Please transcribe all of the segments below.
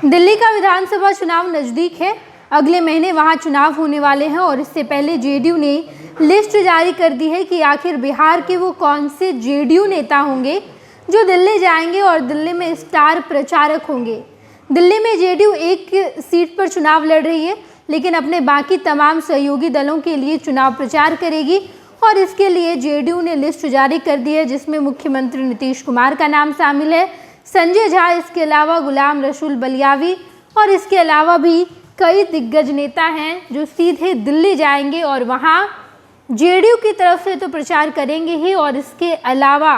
दिल्ली का विधानसभा चुनाव नज़दीक है। अगले महीने वहां चुनाव होने वाले हैं और इससे पहले जेडीयू ने लिस्ट जारी कर दी है कि आखिर बिहार के वो कौन से जेडीयू नेता होंगे जो दिल्ली जाएंगे और दिल्ली में स्टार प्रचारक होंगे। दिल्ली में जेडीयू एक सीट पर चुनाव लड़ रही है, लेकिन अपने बाकी तमाम सहयोगी दलों के लिए चुनाव प्रचार करेगी और इसके लिए जेडीयू ने लिस्ट जारी कर दी है, जिसमें मुख्यमंत्री नीतीश कुमार का नाम शामिल है, संजय झा, इसके अलावा गुलाम रसूल बलियावी और इसके अलावा भी कई दिग्गज नेता हैं जो सीधे दिल्ली जाएंगे और वहां जेडीयू की तरफ से तो प्रचार करेंगे ही और इसके अलावा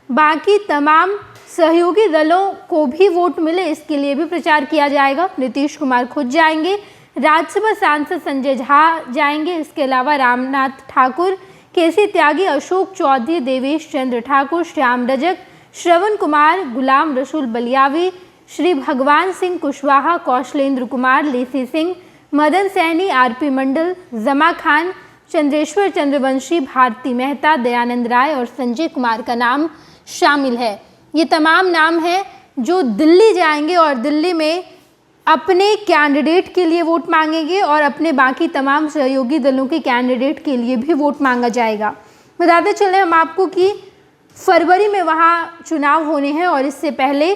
बाकी तमाम सहयोगी दलों को भी वोट मिले इसके लिए भी प्रचार किया जाएगा। नीतीश कुमार खुद जाएंगे, राज्यसभा सांसद संजय झा जाएंगे, इसके अलावा रामनाथ ठाकुर, केसी त्यागी, अशोक चौधरी, देवेश चंद्र ठाकुर, श्याम रजक, श्रवण कुमार, गुलाम रसूल बलियावी, श्री भगवान सिंह कुशवाहा, कौशलेंद्र कुमार, लेसी सिंह, मदन सैनी, आरपी मंडल, जमा खान, चंद्रेश्वर चंद्रवंशी, भारती मेहता, दयानंद राय और संजय कुमार का नाम शामिल है। ये तमाम नाम हैं जो दिल्ली जाएंगे और दिल्ली में अपने कैंडिडेट के लिए वोट मांगेंगे और अपने बाकी तमाम सहयोगी दलों के कैंडिडेट के लिए भी वोट मांगा जाएगा। बताते चले हम आपको कि फरवरी में वहाँ चुनाव होने हैं और इससे पहले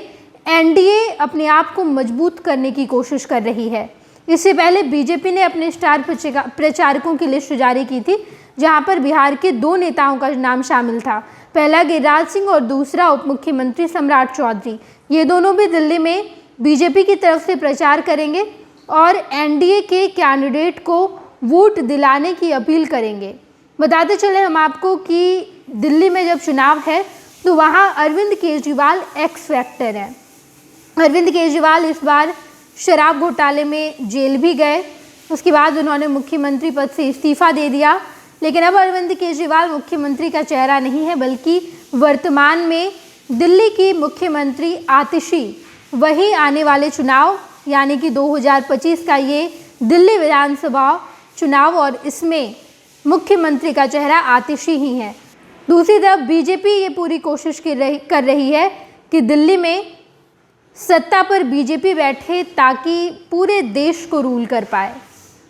एनडीए अपने आप को मजबूत करने की कोशिश कर रही है। इससे पहले बीजेपी ने अपने स्टार प्रचारकों की लिस्ट जारी की थी, जहां पर बिहार के दो नेताओं का नाम शामिल था। पहला गिरिराज सिंह और दूसरा उप मुख्यमंत्री सम्राट चौधरी। ये दोनों भी दिल्ली में बीजेपी की तरफ से प्रचार करेंगे और एनडीए के कैंडिडेट को वोट दिलाने की अपील करेंगे। बताते चले हम आपको कि दिल्ली में जब चुनाव है तो वहाँ अरविंद केजरीवाल एक्स फैक्टर हैं। अरविंद केजरीवाल इस बार शराब घोटाले में जेल भी गए, उसके बाद उन्होंने मुख्यमंत्री पद से इस्तीफा दे दिया, लेकिन अब अरविंद केजरीवाल मुख्यमंत्री का चेहरा नहीं है, बल्कि वर्तमान में दिल्ली की मुख्यमंत्री आतिशी वही आने वाले चुनाव यानी कि 2025 का ये दिल्ली विधानसभा चुनाव और इसमें मुख्यमंत्री का चेहरा आतिशी ही है। दूसरी तरफ बीजेपी ये पूरी कोशिश कर रही है कि दिल्ली में सत्ता पर बीजेपी बैठे ताकि पूरे देश को रूल कर पाए।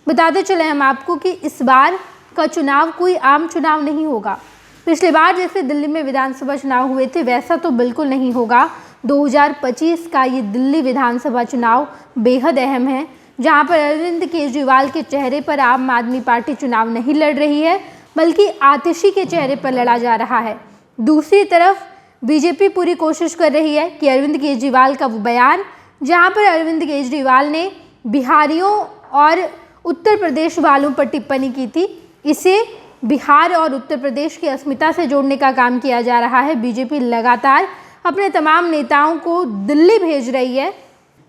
बताते चले हम आपको कि इस बार का चुनाव कोई आम चुनाव नहीं होगा। पिछले बार जैसे दिल्ली में विधानसभा चुनाव हुए थे वैसा तो बिल्कुल नहीं होगा। 2025 का ये दिल्ली विधानसभा चुनाव बेहद अहम है, जहां पर अरविंद केजरीवाल के चेहरे पर आम आदमी पार्टी चुनाव नहीं लड़ रही है, बल्कि आतिशी के चेहरे पर लड़ा जा रहा है। दूसरी तरफ बीजेपी पूरी कोशिश कर रही है कि अरविंद केजरीवाल का वो बयान जहां पर अरविंद केजरीवाल ने बिहारियों और उत्तर प्रदेश वालों पर टिप्पणी की थी, इसे बिहार और उत्तर प्रदेश की अस्मिता से जोड़ने का काम किया जा रहा है। बीजेपी लगातार अपने तमाम नेताओं को दिल्ली भेज रही है,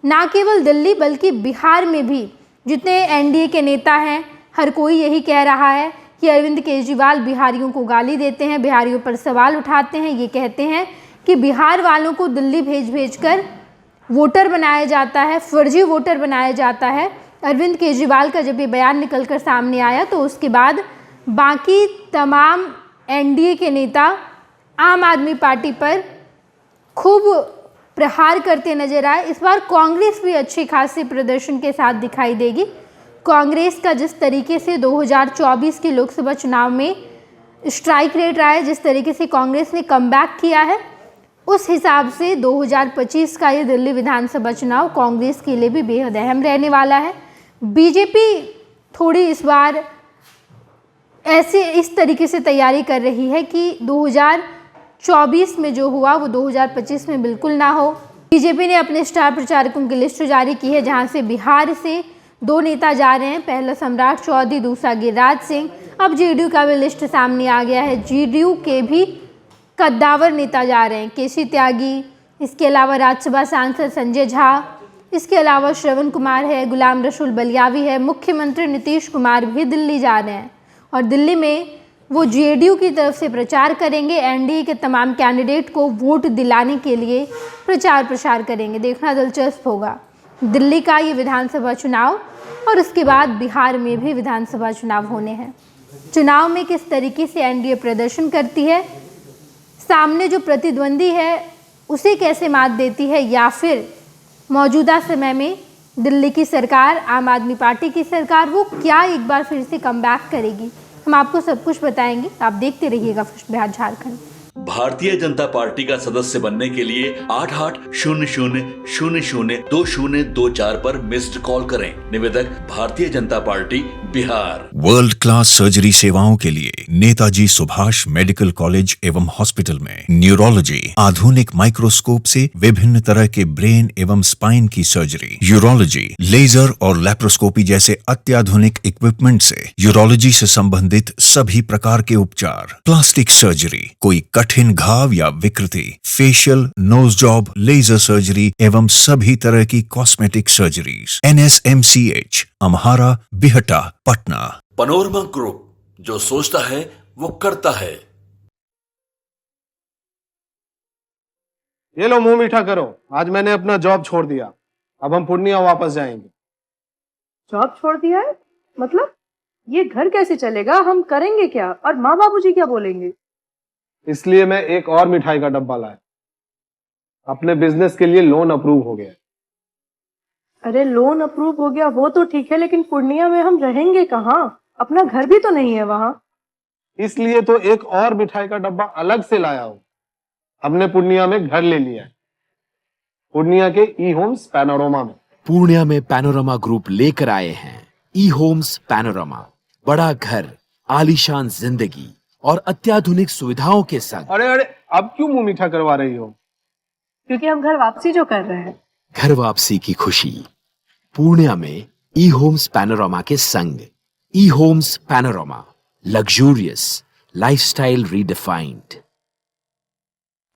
ना केवल दिल्ली बल्कि बिहार में भी जितने एनडीए के नेता हैं हर कोई यही कह रहा है कि अरविंद केजरीवाल बिहारियों को गाली देते हैं, बिहारियों पर सवाल उठाते हैं। ये कहते हैं कि बिहार वालों को दिल्ली भेज कर वोटर बनाया जाता है, फर्जी वोटर बनाया जाता है। अरविंद केजरीवाल का जब ये बयान निकल कर सामने आया तो उसके बाद बाकी तमाम एनडीए के नेता आम आदमी पार्टी पर खूब प्रहार करते नजर आए। इस बार कांग्रेस भी अच्छे खासे प्रदर्शन के साथ दिखाई देगी। कांग्रेस का जिस तरीके से 2024 के लोकसभा चुनाव में स्ट्राइक रेट रहा है, जिस तरीके से कांग्रेस ने कमबैक किया है, उस हिसाब से 2025 का ये दिल्ली विधानसभा चुनाव कांग्रेस के लिए भी बेहद अहम रहने वाला है। बीजेपी थोड़ी इस बार इस तरीके से तैयारी कर रही है कि 2024 में जो हुआ वो 2025 में बिल्कुल ना हो। बीजेपी ने अपने स्टार प्रचारकों की लिस्ट जारी की है, जहां से बिहार से दो नेता जा रहे हैं, पहला सम्राट चौधरी, दूसरा गिरिराज सिंह। अब जेडीयू का भी लिस्ट सामने आ गया है, जेडीयू के भी कद्दावर नेता जा रहे हैं, केसी त्यागी, इसके अलावा राज्यसभा सांसद संजय झा, इसके अलावा श्रवण कुमार है, गुलाम रसूल बलियावी है, मुख्यमंत्री नीतीश कुमार भी दिल्ली जा रहे हैं और दिल्ली में वो जेडीयू की तरफ से प्रचार करेंगे, एनडीए के तमाम कैंडिडेट को वोट दिलाने के लिए प्रचार प्रसार करेंगे। देखना दिलचस्प होगा दिल्ली का ये विधानसभा चुनाव और उसके बाद बिहार में भी विधानसभा चुनाव होने हैं। चुनाव में किस तरीके से एनडीए प्रदर्शन करती है, सामने जो प्रतिद्वंदी है उसे कैसे मात देती है, या फिर मौजूदा समय में दिल्ली की सरकार, आम आदमी पार्टी की सरकार, वो क्या एक बार फिर से कमबैक करेगी? हम आपको सब कुछ बताएंगे, आप देखते रहिएगा फर्स्ट बिहार झारखंड। भारतीय जनता पार्टी का सदस्य बनने के लिए 8800002024 पर मिस्ड कॉल करें। निवेदक Bharatiya Janata party Bihar. World class surgery सेवाओं के लिए नेताजी सुभाष मेडिकल कॉलेज एवं हॉस्पिटल में न्यूरोलॉजी, आधुनिक माइक्रोस्कोप से विभिन्न तरह के ब्रेन एवं स्पाइन की सर्जरी, यूरोलॉजी, लेजर और लैप्रोस्कोपी जैसे अत्याधुनिक इक्विपमेंट से यूरोलॉजी से संबंधित सभी प्रकार के उपचार, प्लास्टिक सर्जरी, कोई कठिन घाव या विकृति, facial, nose job, laser surgery एवं सभी तरह की cosmetic surgeries. NSMCH, Amhara, Bihta, Patna. Panorama group, जो सोचता है वो करता है। ये लो मुंह मीठा करो, आज मैंने अपना जॉब छोड़ दिया, अब हम पूर्णिया वापस जाएंगे। जॉब छोड़ दिया है? मतलब ये घर कैसे चलेगा? हम करेंगे क्या? और माँ बाबूजी क्या बोलेंगे? इसलिए मैं एक और मिठाई का डब्बा लाया। अपने बिजनेस के लिए लोन अप्रूव हो गया। अरे लोन अप्रूव हो गया वो तो ठीक है, लेकिन पूर्णिया में हम रहेंगे कहाँ? अपना घर भी तो नहीं है वहाँ। इसलिए तो एक और मिठाई का डब्बा अलग से लाया हूँ। हमने पूर्णिया में घर ले लिया है, पूर्णिया के ई होम्स पैनोरमा में। पूर्णिया में पैनोरमा ग्रुप लेकर आए हैं ई होम्स पैनोरमा। बड़ा घर, आलीशान जिंदगी और अत्याधुनिक सुविधाओं के संग। अरे अरे, अब क्यों मुंह मीठा करवा रही हो? क्योंकि हम घर वापसी जो कर रहे हैं। घर वापसी की खुशी पूर्णिया में ई होम्स पैनोरमा के संग। ई homes Panorama, luxurious lifestyle redefined.